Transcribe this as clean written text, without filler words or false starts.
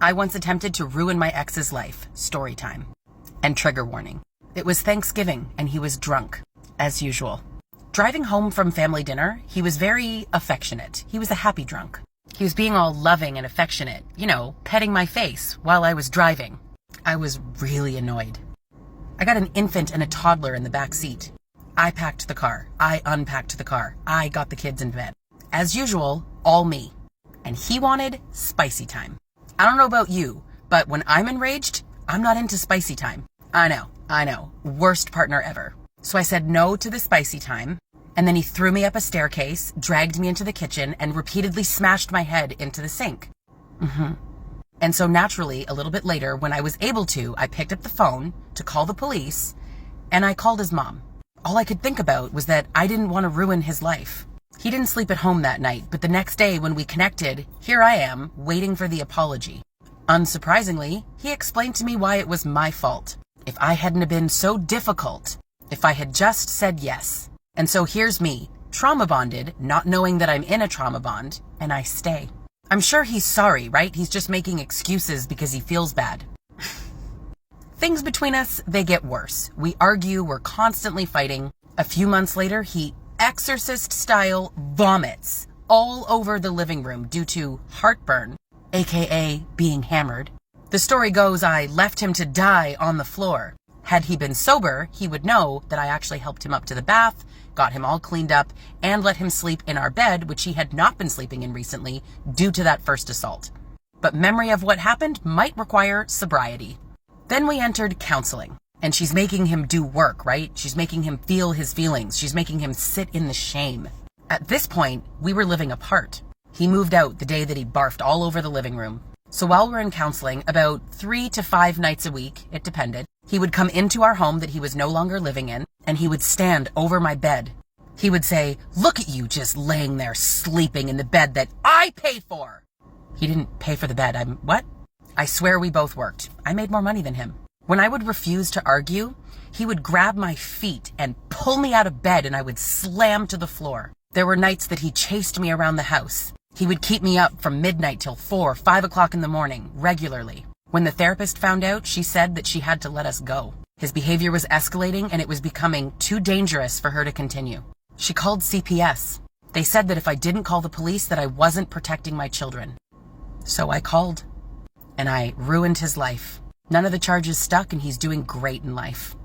I once attempted to ruin my ex's life. Story time. And trigger warning. It was Thanksgiving and he was drunk, as usual. Driving home from family dinner, he was very affectionate. He was a happy drunk. He was being all loving and affectionate, petting my face while I was driving. I was really annoyed. I got an infant and a toddler in the back seat. I packed the car. I unpacked the car. I got the kids in bed. As usual, all me. And he wanted spicy time. I don't know about you, but when I'm enraged, I'm not into spicy time. I know. Worst partner ever. So I said no to the spicy time, and then he threw me up a staircase, dragged me into the kitchen, and repeatedly smashed my head into the sink. And so naturally, a little bit later, when I was able to, I picked up the phone to call the police, and I called his mom. All I could think about was that I didn't want to ruin his life. He didn't sleep at home that night, but the next day when we connected, here I am, waiting for the apology. Unsurprisingly, he explained to me why it was my fault. If I hadn't have been so difficult, if I had just said yes. And so here's me, trauma bonded, not knowing that I'm in a trauma bond, and I stay. I'm sure he's sorry, right? He's just making excuses because he feels bad. Things between us, they get worse. We argue, we're constantly fighting. A few months later, he exorcist-style vomits all over the living room due to heartburn, aka being hammered. The story goes I left him to die on the floor. Had he been sober, he would know that I actually helped him up to the bath, got him all cleaned up, and let him sleep in our bed, which he had not been sleeping in recently due to that first assault. But memory of what happened might require sobriety. Then we entered counseling. And she's making him do work, right? She's making him feel his feelings. She's making him sit in the shame. At this point, we were living apart. He moved out the day that he barfed all over the living room. So while we're in counseling, about 3 to 5 nights a week, it depended, he would come into our home that he was no longer living in, and he would stand over my bed. He would say, "Look at you just laying there sleeping in the bed that I pay for." He didn't pay for the bed. What? I swear we both worked. I made more money than him. When I would refuse to argue, he would grab my feet and pull me out of bed and I would slam to the floor. There were nights that he chased me around the house. He would keep me up from midnight till 4, 5 o'clock in the morning, regularly. When the therapist found out, she said that she had to let us go. His behavior was escalating and it was becoming too dangerous for her to continue. She called CPS. They said that if I didn't call the police that I wasn't protecting my children. So I called. And I ruined his life. None of the charges stuck and he's doing great in life.